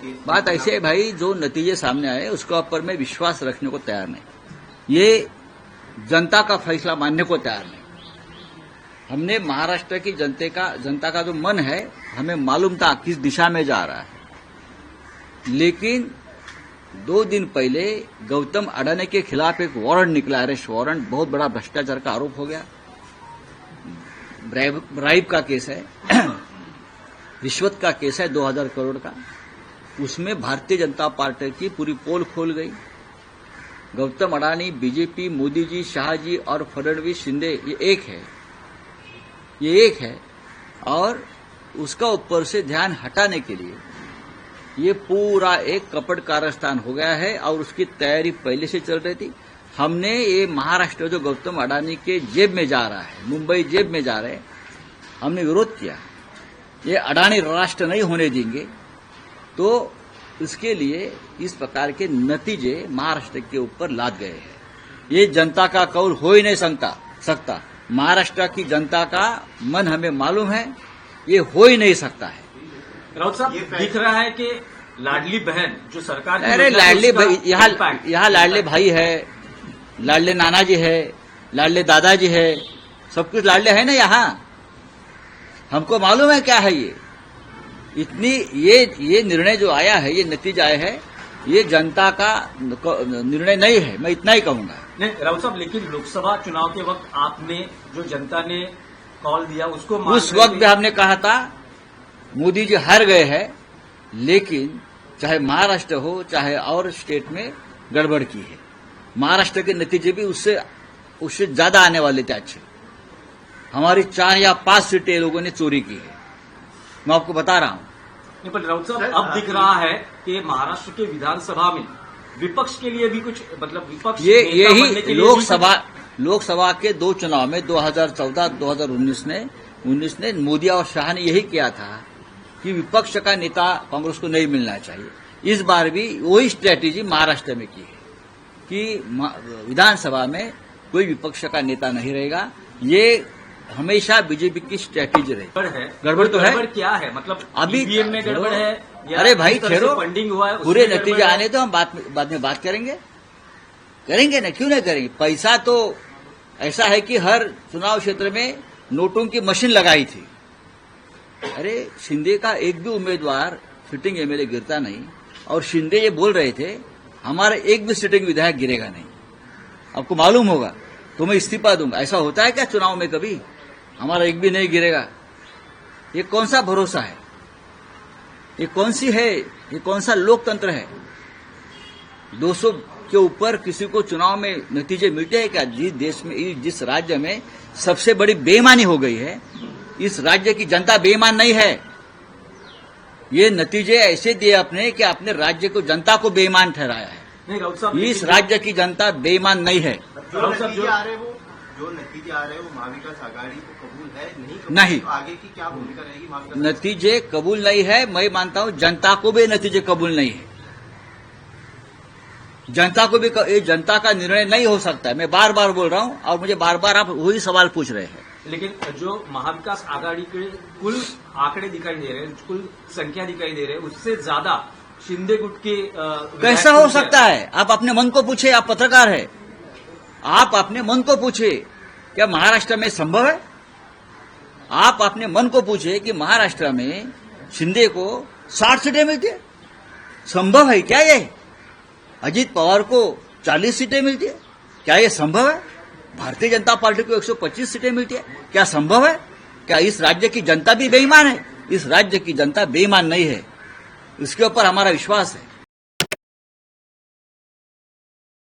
कि बात ऐसे है भाई, जो नतीजे सामने आए उसके ऊपर मैं विश्वास रखने को तैयार नहीं। ये जनता का फैसला मानने को तैयार नहीं। हमने महाराष्ट्र की जनता का जो मन है, हमें मालूम था किस दिशा में जा रहा है। लेकिन 2 दिन पहले गौतम अडानी के खिलाफ एक वारंट निकला, अरेस्ट वारंट। बहुत बड़ा भ्रष्टाचार का आरोप हो गया, ब्राइब का केस है, रिश्वत का केस है 2000 करोड़ का। उसमें भारतीय जनता पार्टी की पूरी पोल खोल गई। गौतम अडानी, बीजेपी, मोदी जी, शाह जी और फडणवीस, शिंदे, ये एक है। और उसका ऊपर से ध्यान हटाने के लिए ये पूरा एक कपट कारस्तान हो गया है और उसकी तैयारी पहले से चल रही थी। हमने ये महाराष्ट्र जो गौतम अडानी के जेब में जा रहा है, मुंबई जेब में जा रहे हैं, हमने विरोध किया। ये अडानी राष्ट्र नहीं होने देंगे। तो इसके लिए इस प्रकार के नतीजे महाराष्ट्र के ऊपर लाद गए हैं। ये जनता का कौल हो ही नहीं सकता। महाराष्ट्र की जनता का मन हमें मालूम है, ये हो ही नहीं सकता है। राउत साहब, दिख रहा है कि लाडली बहन जो सरकार की, अरे लाडली भाई, यहाँ लाडले भाई है, लाडले नाना जी है, लाडले दादाजी है, सब कुछ लाडले है ना यहाँ। हमको मालूम है क्या है ये। ये निर्णय जो आया है, ये नतीजा आया है, ये जनता का निर्णय नहीं है, मैं इतना ही कहूंगा। नहीं राउत साहब, लेकिन लोकसभा चुनाव के वक्त आपने जो जनता ने कॉल दिया उसको उस वक्त भी हमने कहा था मोदी जी हार गए हैं, लेकिन चाहे महाराष्ट्र हो चाहे और स्टेट में गड़बड़ की है। महाराष्ट्र के नतीजे भी उससे ज्यादा आने वाले थे अच्छे। हमारी 4 या 5 सीटें लोगों ने चोरी की है, मैं आपको बता रहा हूं। नहीं, पर राउत साहब, अब दिख रहा है कि महाराष्ट्र के विधानसभा में विपक्ष के लिए भी कुछ, मतलब विपक्ष यही लोकसभा के 2 चुनाव में 2014-2019 ने मोदी और शाह ने यही किया था कि विपक्ष का नेता कांग्रेस को नहीं मिलना चाहिए। इस बार भी वही स्ट्रैटेजी महाराष्ट्र में की है कि विधानसभा में कोई विपक्ष का नेता नहीं रहेगा। ये हमेशा बीजेपी की स्ट्रैटेजी रही। गड़बड़ तो है। गड़बड़ क्या है, मतलब अभी ईवीएम में गड़बड़ है या अरे भाई ठहरो, फंडिंग हुआ है, पूरे नतीजे आने तो हम बाद में बात करेंगे ना, क्यों नहीं करेंगे। पैसा तो ऐसा है कि हर चुनाव क्षेत्र में नोटों की मशीन लगाई थी। अरे शिंदे का एक भी उम्मीदवार सिटिंग एमएलए गिरता नहीं, और शिंदे ये बोल रहे थे हमारा एक भी सिटिंग विधायक गिरेगा नहीं। आपको मालूम होगा तो मैं इस्तीफा दूंगा। ऐसा होता है क्या चुनाव में कभी? हमारा एक भी नहीं गिरेगा। ये कौन सा भरोसा है? ये कौन सा लोकतंत्र है? 200 के ऊपर किसी को चुनाव में नतीजे मिलते हैं क्या? जिस देश में, जिस राज्य में सबसे बड़ी बेईमानी हो गई है, इस राज्य की जनता बेईमान नहीं है। ये नतीजे ऐसे दिए आपने कि अपने राज्य को, जनता को बेईमान ठहराया है। इस राज्य की जनता बेईमान नहीं है। जो नतीजे आ रहे हैं वो महाविकास आघाड़ी को कबूल है नहीं। तो आगे की क्या भूमिका रहेगी महाविकास? नतीजे कबूल नहीं है, मैं मानता हूं जनता को भी नतीजे कबूल नहीं है। जनता को भी जनता का निर्णय नहीं हो सकता है। मैं बार बार बोल रहा हूं और मुझे बार बार आप वही सवाल पूछ रहे हैं। लेकिन जो महाविकास आघाड़ी के कुल आंकड़े दिखाई दे रहे हैं, कुल संख्या दिखाई दे रहे हैं, उससे ज्यादा शिंदे गुट के कैसा हो सकता है? आप अपने मन को पूछे, आप पत्रकार है, आप अपने मन को पूछे क्या महाराष्ट्र में संभव है? आप अपने मन को पूछे कि महाराष्ट्र में शिंदे को 60 सीटें मिलती है, संभव है क्या ये? अजित पवार को 40 सीटें मिलती है, क्या ये संभव है? भारतीय जनता पार्टी को 125 सीटें मिलती है, क्या संभव है? क्या इस राज्य की जनता भी बेईमान है? इस राज्य की जनता बेईमान नहीं है, इसके ऊपर हमारा विश्वास है।